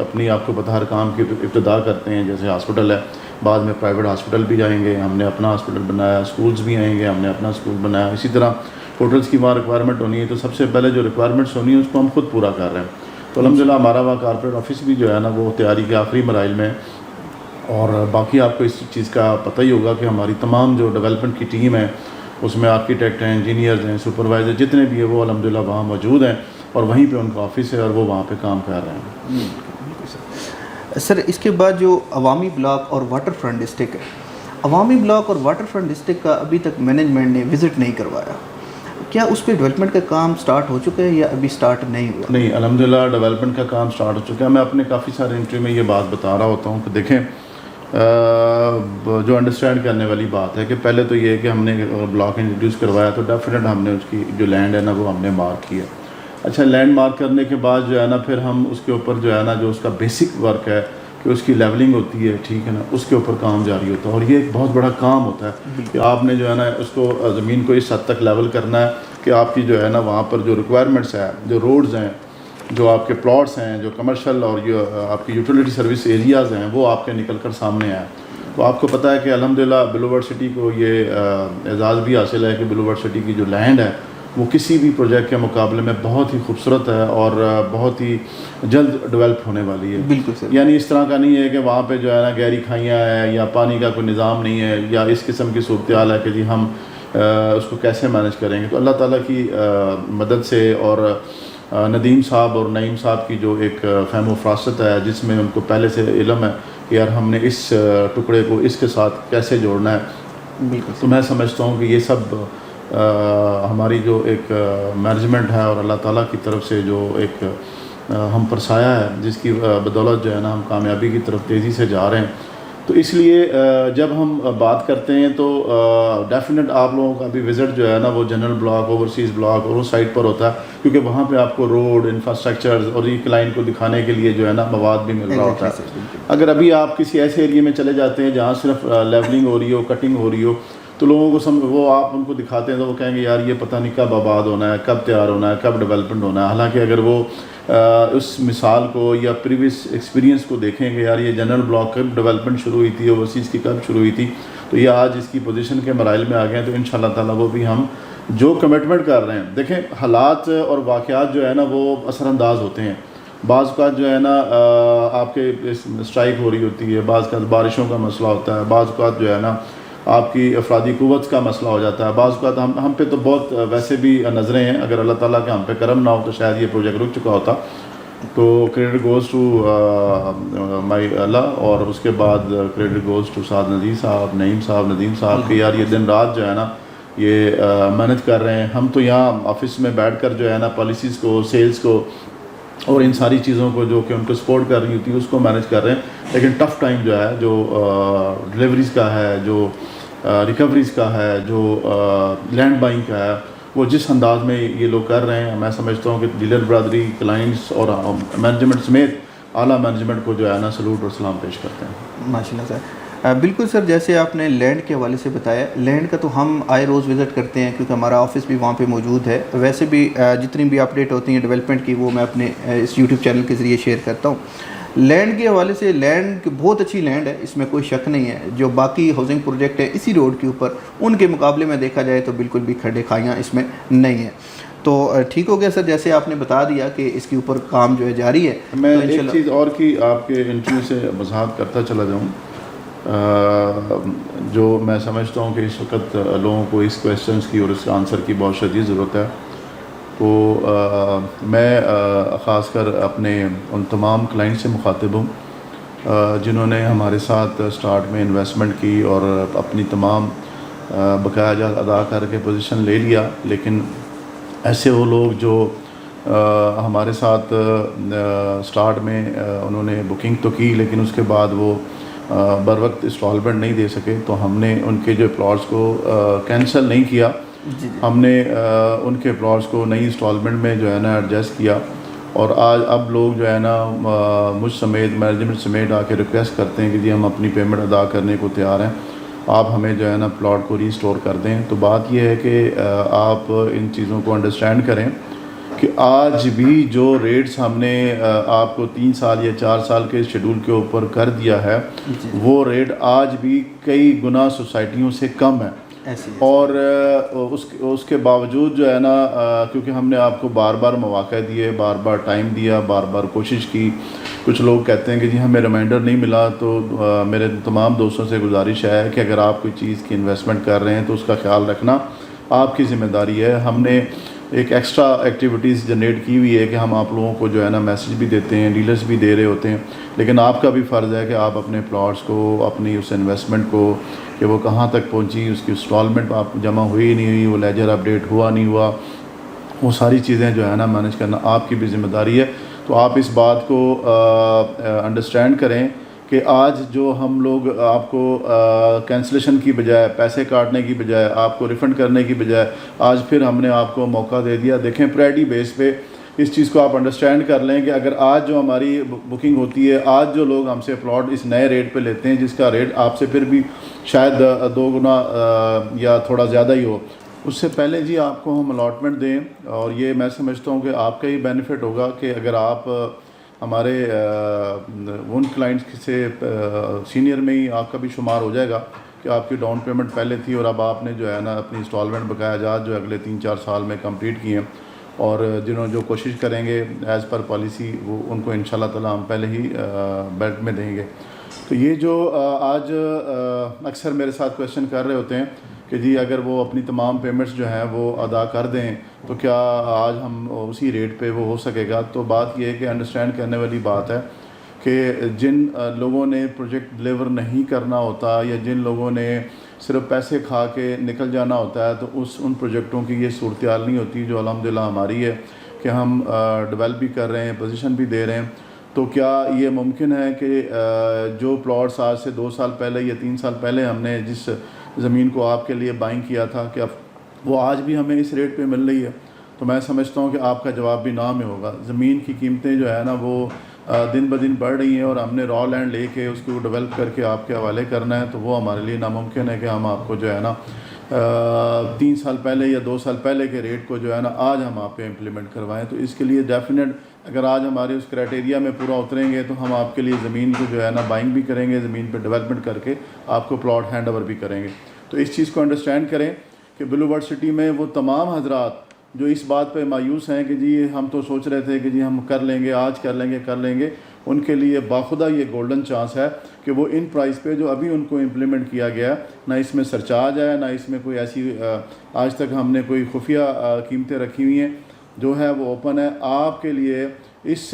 اپنی آپ کو پتہ ہر کام کی ابتدا کرتے ہیں. جیسے ہاسپٹل ہے, بعد میں پرائیویٹ ہاسپٹل بھی جائیں گے, ہم نے اپنا ہاسپٹل بنایا. اسکولز بھی آئیں گے, ہم نے اپنا اسکول بنایا. اسی طرح ہوٹلس کی وہاں ریکوائرمنٹ ہونی ہے, تو سب سے پہلے جو ریکوائرمنٹس ہونی ہے اس کو ہم خود پورا کر رہے ہیں. تو الحمدللہ ہمارا وہاں کارپوریٹ آفس بھی جو ہے نا وہ تیاری کے آخری مراحل میں. اور باقی آپ کو اس چیز کا پتہ ہی ہوگا کہ ہماری تمام جو ڈیولپمنٹ کی ٹیم ہے اس میں آرکیٹیکٹ ہیں, انجینئرز ہیں, سپروائزر جتنے بھی ہیں وہ الحمدللہ وہاں موجود ہیں, اور وہیں پہ ان کا آفس ہے اور وہ وہاں پہ کام کر رہے ہیں. سر اس کے بعد جو عوامی بلاک اور واٹر فرنٹ ڈسٹرکٹ ہے, عوامی بلاک اور واٹر فرنٹ ڈسٹرکٹ کا ابھی تک مینجمنٹ نے وزٹ نہیں کروایا, کیا اس پہ ڈیولپمنٹ کا کام سٹارٹ ہو چکا ہے یا ابھی سٹارٹ نہیں ہوا؟ نہیں, الحمدللہ ڈیولپمنٹ کا کام سٹارٹ ہو چکا ہے. میں اپنے کافی سارے انٹرویو میں یہ بات بتا رہا ہوتا ہوں کہ دیکھیں جو انڈرسٹینڈ کرنے والی بات ہے کہ پہلے تو یہ ہے کہ ہم نے بلاک انٹروڈیوس کروایا تو ڈیفینیٹ ہم نے اس کی جو لینڈ ہے نا وہ ہم نے مارک کیا. اچھا, لینڈ مارک کرنے کے بعد جو ہے نا پھر ہم اس کے اوپر جو ہے نا جو اس کا بیسک ورک ہے کہ اس کی لیولنگ ہوتی ہے, ٹھیک ہے نا, اس کے اوپر کام جاری ہوتا ہے. اور یہ ایک بہت بڑا کام ہوتا ہے کہ آپ نے جو ہے نا اس کو زمین کو اس حد تک لیول کرنا ہے کہ آپ کی جو ہے نا وہاں پر جو ریکوائرمنٹس ہیں, جو روڈز ہیں, جو آپ کے پلاٹس ہیں, جو کمرشل اور جو آپ کی یوٹیلیٹی سروس ایریاز ہیں وہ آپ کے نکل کر سامنے آئیں. تو آپ کو پتہ ہے کہ الحمدللہ بلو ورلڈ سٹی کو یہ اعزاز بھی حاصل ہے کہ بلو ورلڈ سٹی کی جو لینڈ ہے وہ کسی بھی پروجیکٹ کے مقابلے میں بہت ہی خوبصورت ہے اور بہت ہی جلد ڈیولپ ہونے والی ہے. بالکل سر. یعنی اس طرح کا نہیں ہے کہ وہاں پہ جو ہے نا گہری کھائیاں ہیں یا پانی کا کوئی نظام نہیں ہے یا اس قسم کی صورتحال ہے کہ جی ہم اس کو کیسے مینیج کریں گے. تو اللہ تعالیٰ کی مدد سے اور ندیم صاحب اور نعیم صاحب کی جو ایک فہم و فراست ہے جس میں ان کو پہلے سے علم ہے کہ یار ہم نے اس ٹکڑے کو اس کے ساتھ کیسے جوڑنا ہے, بالکل. تو میں سمجھتا ہوں کہ یہ سب ہماری جو ایک مینجمنٹ ہے اور اللہ تعالیٰ کی طرف سے جو ایک ہم پر سایہ ہے جس کی بدولت جو ہے نا ہم کامیابی کی طرف تیزی سے جا رہے ہیں. تو اس لیے جب ہم بات کرتے ہیں تو ڈیفینیٹ آپ لوگوں کا بھی وزٹ جو ہے نا وہ جنرل بلاک, اوورسیز بلاک اور اس سائٹ پر ہوتا ہے کیونکہ وہاں پہ آپ کو روڈ, انفراسٹرکچرز اور یہ کلائنٹ کو دکھانے کے لیے جو ہے نا مواد بھی مل رہا ہوتا ہے. اگر ابھی آپ کسی ایسے ایریے میں چلے جاتے ہیں جہاں صرف لیولنگ ہو رہی ہو, کٹنگ ہو رہی ہو, تو لوگوں کو وہ آپ ان کو دکھاتے ہیں تو وہ کہیں گے یار یہ پتہ نہیں کب آباد ہونا ہے, کب تیار ہونا ہے, کب ڈیولپمنٹ ہونا ہے. حالانکہ اگر وہ اس مثال کو یا پریویس ایکسپیرینس کو دیکھیں گے یار یہ جنرل بلاک کب ڈیولپمنٹ شروع ہوئی تھی, اوورسیز کی کب شروع ہوئی تھی, تو یہ آج اس کی پوزیشن کے مراحل میں آ گئے ہیں. تو انشاءاللہ تعالیٰ وہ بھی ہم جو کمٹمنٹ کر رہے ہیں, دیکھیں حالات اور واقعات جو ہے نا وہ اثر انداز ہوتے ہیں. بعض اوقات جو ہے نا آپ کے اسٹرائک ہو رہی ہوتی ہے, بعض اوقات بارشوں کا مسئلہ ہوتا ہے, بعض اوقات جو ہے نا آپ کی افرادی قوت کا مسئلہ ہو جاتا ہے, بعض اوقات ہم پہ تو بہت ویسے بھی نظریں ہیں. اگر اللہ تعالیٰ کے ہم پہ کرم نہ ہو تو شاید یہ پروجیکٹ رک چکا ہوتا. تو کریڈٹ گوز ٹو مائی اللہ, اور اس کے بعد کریڈٹ گوز ٹو سعد ندیم صاحب, نعیم صاحب, ندیم صاحب کہ یار یہ دن رات جو ہے نا یہ محنت کر رہے ہیں. ہم تو یہاں آفس میں بیٹھ کر جو ہے نا پالیسیز کو, سیلز کو اور ان ساری چیزوں کو جو کہ ان کو سپورٹ کر رہی ہوتی ہے اس کو مینیج کر رہے ہیں. لیکن ٹف ٹائم جو ہے, جو ڈلیوریز کا ہے, جو ریکوریز کا ہے, جو لینڈ بائنگ کا ہے, وہ جس انداز میں یہ لوگ کر رہے ہیں, میں سمجھتا ہوں کہ ڈیلر برادری, کلائنٹس اور مینجمنٹ سمیت اعلیٰ مینجمنٹ کو جو ہے نا سلوٹ اور سلام پیش کرتے ہیں. ماشاء اللہ سر. بالکل سر, جیسے آپ نے لینڈ کے حوالے سے بتایا, لینڈ کا تو ہم آئے روز وزٹ کرتے ہیں کیونکہ ہمارا آفس بھی وہاں پہ موجود ہے. ویسے بھی جتنی بھی اپڈیٹ ہوتی ہیں ڈیولپمنٹ کی وہ میں اپنے اس یوٹیوب چینل کے ذریعے شیئر کرتا ہوں. لینڈ کے حوالے سے لینڈ بہت اچھی لینڈ ہے, اس میں کوئی شک نہیں ہے. جو باقی ہاؤسنگ پروجیکٹ ہے اسی روڈ کے اوپر ان کے مقابلے میں دیکھا جائے تو بالکل بھی کھڈے کھائیاں اس میں نہیں ہیں. تو ٹھیک ہو گیا سر, جیسے آپ نے بتا دیا کہ اس کے اوپر کام جو ہے جاری ہے. میں ایک چیز اور کی آپ کے انٹرویو سے وضاحت کرتا چلا جاؤں, جو میں سمجھتا ہوں کہ اس وقت لوگوں کو اس کویسچنس کی اور اس آنسر کی بہت شدید ضرورت ہے. تو میں خاص کر اپنے ان تمام کلائنٹ سے مخاطب ہوں جنہوں نے ہمارے ساتھ سٹارٹ میں انویسٹمنٹ کی اور اپنی تمام بقایا جات ادا کر کے پوزیشن لے لیا. لیکن ایسے وہ لوگ جو ہمارے ساتھ سٹارٹ میں انہوں نے بکنگ تو کی لیکن اس کے بعد وہ بر وقت انسٹالمنٹ نہیں دے سکے, تو ہم نے ان کے جو پلاٹس کو کینسل نہیں کیا, ہم نے ان کے پلاٹس کو نئی انسٹالمنٹ میں جو ہے نا ایڈجسٹ کیا. اور آج اب لوگ جو ہے نا مجھ سمیت, مینجمنٹ سمیت آ کے ریکویسٹ کرتے ہیں کہ جی ہم اپنی پیمنٹ ادا کرنے کو تیار ہیں, آپ ہمیں جو ہے نا پلاٹ کو ریسٹور کر دیں. تو بات یہ ہے کہ آپ ان چیزوں کو انڈرسٹینڈ کریں کہ آج بھی جو ریٹس ہم نے آپ کو 3 سال یا 4 سال کے شیڈول کے اوپر کر دیا ہے وہ ریٹ آج بھی کئی گنا سوسائٹیوں سے کم ہے. اور اس کے باوجود جو ہے نا کیونکہ ہم نے آپ کو بار بار مواقع دیے, بار بار ٹائم دیا, بار بار کوشش کی. کچھ لوگ کہتے ہیں کہ جی ہمیں ریمائنڈر نہیں ملا. تو میرے تمام دوستوں سے گزارش ہے کہ اگر آپ کوئی چیز کی انویسٹمنٹ کر رہے ہیں تو اس کا خیال رکھنا آپ کی ذمہ داری ہے. ہم نے ایک ایکسٹرا ایکٹیویٹیز جنریٹ کی ہوئی ہے کہ ہم آپ لوگوں کو جو ہے نا میسج بھی دیتے ہیں, ڈیلرز بھی دے رہے ہوتے ہیں, لیکن آپ کا بھی فرض ہے کہ آپ اپنے پلاٹس کو, اپنی اس انویسٹمنٹ کو کہ وہ کہاں تک پہنچی, اس کی انسٹالمنٹ آپ جمع ہوئی نہیں ہوئی, وہ لیجر اپڈیٹ ہوا نہیں ہوا, وہ ساری چیزیں جو ہے نا مینیج کرنا آپ کی بھی ذمہ داری ہے. تو آپ اس بات کو انڈرسٹینڈ کریں کہ آج جو ہم لوگ آپ کو کینسلیشن کی بجائے, پیسے کاٹنے کی بجائے, آپ کو ریفنڈ کرنے کی بجائے آج پھر ہم نے آپ کو موقع دے دیا. دیکھیں پریڈی بیس پہ اس چیز کو آپ انڈرسٹینڈ کر لیں کہ اگر آج جو ہماری بکنگ ہوتی ہے, آج جو لوگ ہم سے پلاٹ اس نئے ریٹ پہ لیتے ہیں جس کا ریٹ آپ سے پھر بھی شاید 2 گنا یا تھوڑا زیادہ ہی ہو, اس سے پہلے جی آپ کو ہم الاٹمنٹ دیں. اور یہ میں سمجھتا ہوں کہ آپ کا ہی بینیفٹ ہوگا کہ اگر آپ ہمارے ان کلائنٹس سے سینئر میں ہی آپ کا بھی شمار ہو جائے گا کہ آپ کی ڈاؤن پیمنٹ پہلے تھی اور اب آپ نے جو ہے نا اپنی انسٹالمنٹ بقایا جات جو اگلے 3-4 سال میں کمپلیٹ کی ہیں, اور جنہوں جو کوشش کریں گے ایز پر پالیسی وہ ان کو انشاءاللہ تعالی ہم پہلے ہی بیلٹ میں دیں گے. تو یہ جو آج اکثر میرے ساتھ کویشچن کر رہے ہوتے ہیں کہ جی اگر وہ اپنی تمام پیمنٹس جو ہیں وہ ادا کر دیں تو کیا آج ہم اسی ریٹ پہ وہ ہو سکے گا. تو بات یہ ہے کہ انڈرسٹینڈ کرنے والی بات ہے کہ جن لوگوں نے پروجیکٹ ڈلیور نہیں کرنا ہوتا یا جن لوگوں نے صرف پیسے کھا کے نکل جانا ہوتا ہے تو ان پروجیکٹوں کی یہ صورتحال نہیں ہوتی جو الحمدللہ ہماری ہے کہ ہم ڈیولپ بھی کر رہے ہیں, پوزیشن بھی دے رہے ہیں. تو کیا یہ ممکن ہے کہ جو پلاٹس آج سے 2 سال پہلے یا 3 سال پہلے ہم نے جس زمین کو آپ کے لیے بائنگ کیا تھا کہ وہ آج بھی ہمیں اس ریٹ پہ مل رہی ہے؟ تو میں سمجھتا ہوں کہ آپ کا جواب بھی نہ میں ہوگا. زمین کی قیمتیں جو ہے نا وہ دن بدن بڑھ رہی ہیں اور ہم نے را لینڈ لے کے اس کو ڈیولپ کر کے آپ کے حوالے کرنا ہے تو وہ ہمارے لیے ناممکن ہے کہ ہم آپ کو جو ہے نا 3 سال پہلے یا 2 سال پہلے کے ریٹ کو جو ہے نا آج ہم آپ پہ امپلیمنٹ کروائیں. تو اس کے لیے ڈیفینیٹ اگر آج ہمارے اس کرائٹیریا میں پورا اتریں گے تو ہم آپ کے لیے زمین کو جو ہے نا بائنگ بھی کریں گے, زمین پہ ڈیولپمنٹ کر کے آپ کو پلاٹ ہینڈ اوور بھی کریں گے. تو اس چیز کو انڈرسٹینڈ کریں کہ بلو برڈ سٹی میں وہ تمام حضرات جو اس بات پہ مایوس ہیں کہ جی ہم تو سوچ رہے تھے کہ جی ہم کر لیں گے, آج کر لیں گے, ان کے لیے باخدا یہ گولڈن چانس ہے کہ وہ ان پرائز پہ جو ابھی ان کو امپلیمنٹ کیا گیا, نہ اس میں سرچارج ہے, نہ اس میں کوئی ایسی آج تک ہم نے کوئی خفیہ قیمتیں رکھی ہوئی ہیں, جو ہے وہ اوپن ہے آپ کے لیے. اس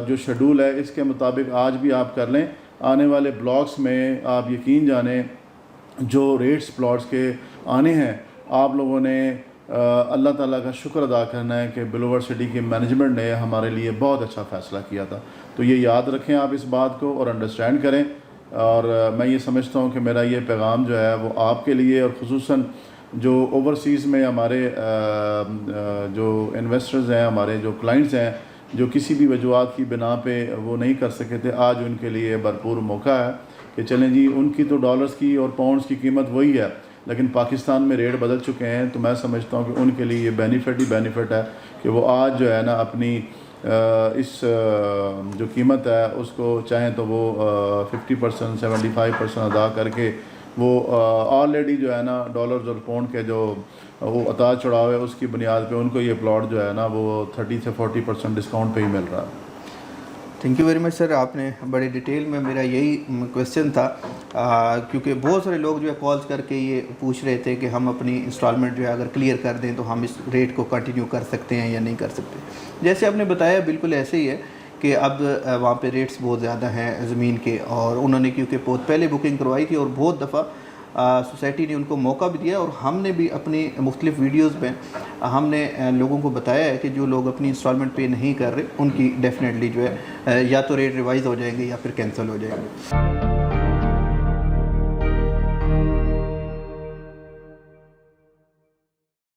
جو شیڈول ہے اس کے مطابق آج بھی آپ کر لیں. آنے والے بلاکس میں آپ یقین جانیں جو ریٹس پلاٹس کے آنے ہیں آپ لوگوں نے اللہ تعالیٰ کا شکر ادا کرنا ہے کہ بلو برڈ سٹی کی مینجمنٹ نے ہمارے لیے بہت اچھا فیصلہ کیا تھا. تو یہ یاد رکھیں آپ اس بات کو اور انڈرسٹینڈ کریں. اور میں یہ سمجھتا ہوں کہ میرا یہ پیغام جو ہے وہ آپ کے لیے, اور خصوصاً جو اوورسیز میں ہمارے جو انویسٹرز ہیں, ہمارے جو کلائنٹس ہیں, جو کسی بھی وجوہات کی بنا پہ وہ نہیں کر سکے تھے, آج ان کے لیے بھرپور موقع ہے کہ چلیں جی ان کی تو ڈالرز کی اور پاؤنڈز کی قیمت وہی ہے لیکن پاکستان میں ریٹ بدل چکے ہیں. تو میں سمجھتا ہوں کہ ان کے لیے یہ بینیفٹ ہے کہ وہ آج جو ہے نا اپنی اس جو قیمت ہے اس کو چاہیں تو وہ 50% 75% ادا کر کے وہ آلریڈی جو ہے نا ڈالرز اور پاؤنڈ کے جو وہ اتار چڑھاؤ ہے اس کی بنیاد پہ ان کو یہ پلاٹ جو ہے نا وہ 30 سے 40% ڈسکاؤنٹ پہ ہی مل رہا ہے. تھینک یو ویری مچ سر, آپ نے بڑے ڈیٹیل میں, میرا یہی کویسچن تھا کیونکہ بہت سارے لوگ جو ہے کالز کر کے یہ پوچھ رہے تھے کہ ہم اپنی انسٹالمنٹ جو ہے اگر کلیئر کر دیں تو ہم اس ریٹ کو کنٹینیو کر سکتے ہیں یا نہیں کر سکتے. جیسے آپ نے بتایا بالکل ایسے ہی ہے کہ اب وہاں پہ ریٹس بہت زیادہ ہیں زمین کے, اور انہوں نے کیونکہ بہت پہلے بکنگ کروائی تھی اور بہت دفعہ سوسائٹی نے ان کو موقع بھی دیا, اور ہم نے بھی اپنی مختلف ویڈیوز میں ہم نے لوگوں کو بتایا ہے کہ جو لوگ اپنی انسٹالمنٹ پے نہیں کر رہے ان کی ڈیفینیٹلی جو ہے یا تو ریٹ ریوائز ہو جائیں گے یا پھر کینسل ہو جائیں گے.